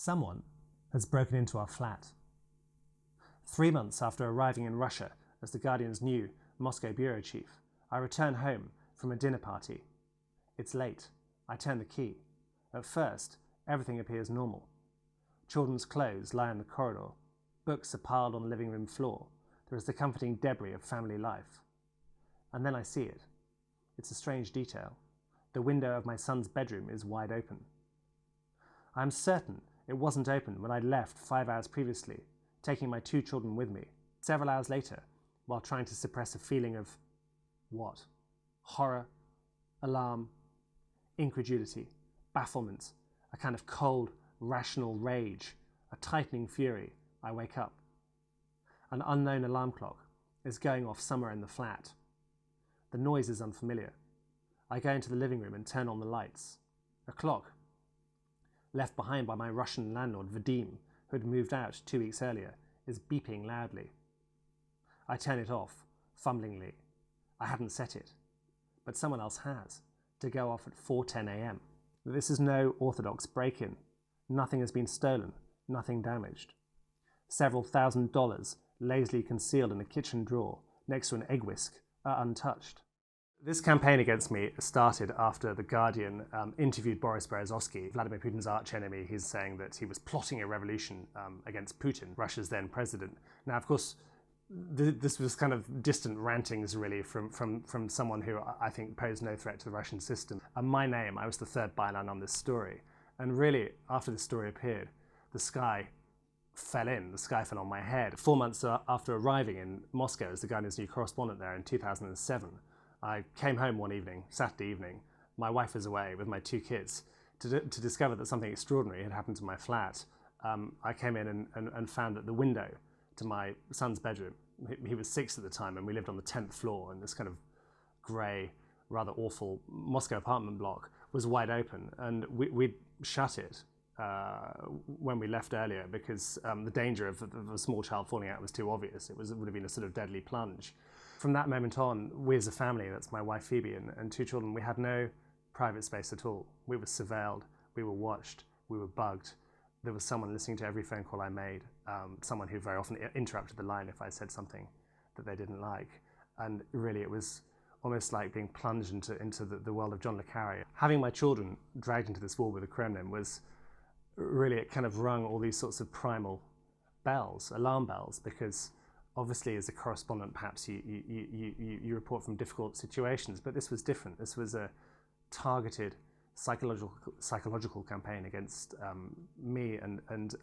Someone has broken into our flat. 3 months after arriving in Russia as The Guardian's new Moscow bureau chief, I return home from a dinner party. It's late. I turn the key. At first, everything appears normal. Children's clothes lie in the corridor. Books are piled on the living room floor. There is the comforting debris of family life. And then I see it. It's a strange detail. The window of my son's bedroom is wide open. I am certain it wasn't open when I left 5 hours previously, taking my 2 children with me. Several hours later, while trying to suppress a feeling of what? Horror, alarm, incredulity, bafflement, a kind of cold, rational rage, a tightening fury, I wake up. An unknown alarm clock is going off somewhere in the flat. The noise is unfamiliar. I go into the living room and turn on the lights. A clock, left behind by my Russian landlord Vadim, who had moved out 2 weeks earlier, is beeping loudly. I turn it off, fumblingly. I hadn't set it, but someone else has, to go off at 4:10 a.m. This is no orthodox break-in. Nothing has been stolen, nothing damaged. Several $1,000s lazily concealed in a kitchen drawer next to an egg whisk are untouched. This campaign against me started after The Guardian interviewed Boris Berezovsky, Vladimir Putin's archenemy. He's saying that he was plotting a revolution against Putin, Russia's then president. Now, of course, this was kind of distant rantings, really, from someone who I think posed no threat to the Russian system. And my name, I was the third byline on this story. And really, after this story appeared, the sky fell on my head. 4 months after arriving in Moscow as The Guardian's new correspondent there in 2007, I came home one evening, Saturday evening. My wife was away with my 2 kids to discover that something extraordinary had happened to my flat. I came in and found that the window to my son's bedroom, he was 6 at the time, and we lived on the 10th floor in this kind of grey, rather awful Moscow apartment block, was wide open, and we'd shut it when we left earlier because the danger of a small child falling out was too obvious. It would have been a sort of deadly plunge. From that moment on, we as a family, that's my wife Phoebe and 2 children, we had no private space at all. We were surveilled, we were watched, we were bugged. There was someone listening to every phone call I made, someone who very often interrupted the line if I said something that they didn't like. And really it was almost like being plunged into the world of John le Carré. Having my children dragged into this war with the Kremlin was really, it kind of rung all these sorts of primal bells, alarm bells, because obviously as a correspondent perhaps you report from difficult situations, but this was different. This was a targeted psychological campaign against me, and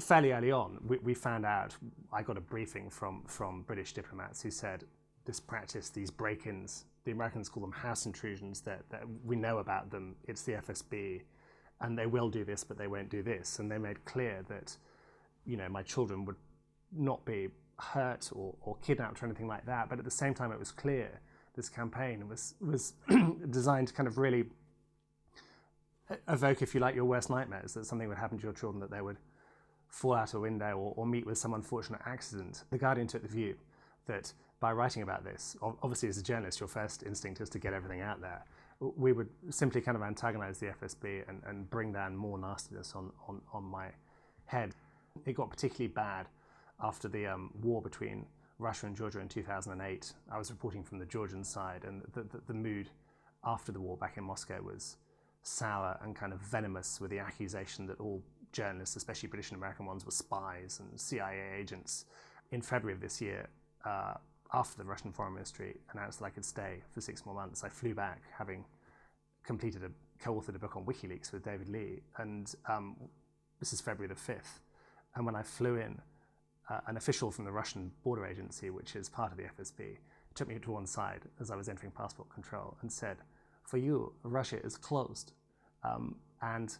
fairly early on we found out, I got a briefing from British diplomats who said this practice, these break-ins, the Americans call them house intrusions, that we know about them, it's the FSB, and they will do this but they won't do this, and they made clear that, you know, my children would not be hurt or kidnapped or anything like that, but at the same time it was clear this campaign was designed to kind of really evoke, if you like, your worst nightmares, that something would happen to your children, that they would fall out a window or meet with some unfortunate accident. The Guardian took the view that by writing about this, obviously as a journalist your first instinct is to get everything out there, we would simply kind of antagonize the FSB and bring down more nastiness on my head. It got particularly bad after the war between Russia and Georgia in 2008. I was reporting from the Georgian side, and the mood after the war back in Moscow was sour and kind of venomous, with the accusation that all journalists, especially British and American ones, were spies and CIA agents. In February of this year, after the Russian Foreign Ministry announced that I could stay for 6 more months, I flew back, having co-authored a book on WikiLeaks with David Lee, and this is February the 5th. And when I flew in, an official from the Russian border agency, which is part of the FSB, took me to one side as I was entering passport control and said, "For you, Russia is closed." And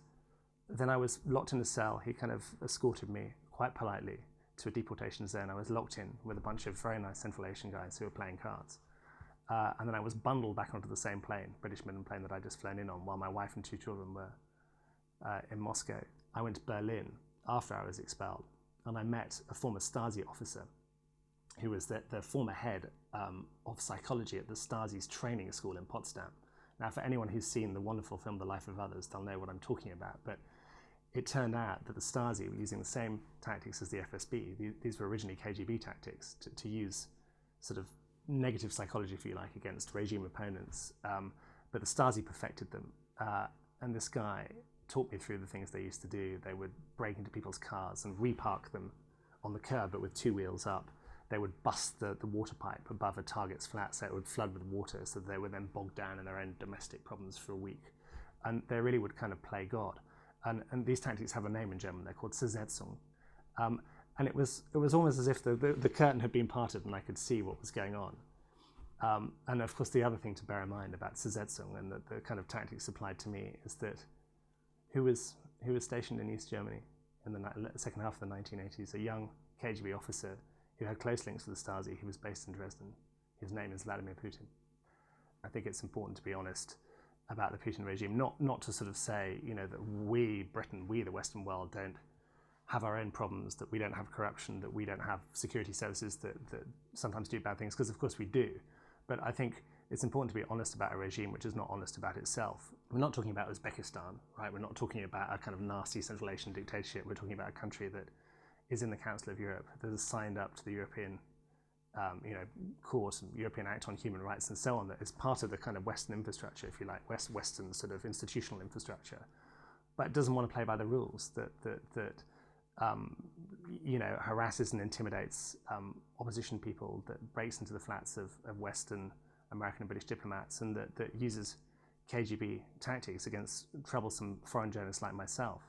then I was locked in a cell. He kind of escorted me quite politely to a deportation zone. I was locked in with a bunch of very nice Central Asian guys who were playing cards. And then I was bundled back onto the same plane, British Midland plane that I'd just flown in on, while my wife and 2 children were in Moscow. I went to Berlin after I was expelled, and I met a former Stasi officer who was the former head of psychology at the Stasi's training school in Potsdam. Now, for anyone who's seen the wonderful film The Life of Others, they'll know what I'm talking about, but it turned out that the Stasi were using the same tactics as the FSB. These were originally KGB tactics to use sort of negative psychology, if you like, against regime opponents. But the Stasi perfected them. And this guy taught me through the things they used to do. They would break into people's cars and repark them on the curb, but with two wheels up. They would bust the water pipe above a target's flat, so it would flood with water, so they were then bogged down in their own domestic problems for a week. And they really would kind of play God. And these tactics have a name in German. They're called Zersetzung. And it was almost as if the curtain had been parted and I could see what was going on. And of course, the other thing to bear in mind about Zersetzung and the kind of tactics applied to me is that who was stationed in East Germany in the second half of the 1980s, a young KGB officer who had close links to the Stasi. He was based in Dresden. His name is Vladimir Putin. I think it's important to be honest about the Putin regime, not to sort of say, that we, Britain, we, the Western world, don't have our own problems, that we don't have corruption, that we don't have security services that sometimes do bad things, because of course we do. But I think it's important to be honest about a regime which is not honest about itself. We're not talking about Uzbekistan, right? We're not talking about a kind of nasty Central Asian dictatorship. We're talking about a country that is in the Council of Europe, that has signed up to the European Court and European Act on Human Rights and so on, that is part of the kind of Western infrastructure, if you like, Western sort of institutional infrastructure, but doesn't want to play by the rules, that harasses and intimidates opposition people, that breaks into the flats of Western, American and British diplomats, and that uses KGB tactics against troublesome foreign journalists like myself.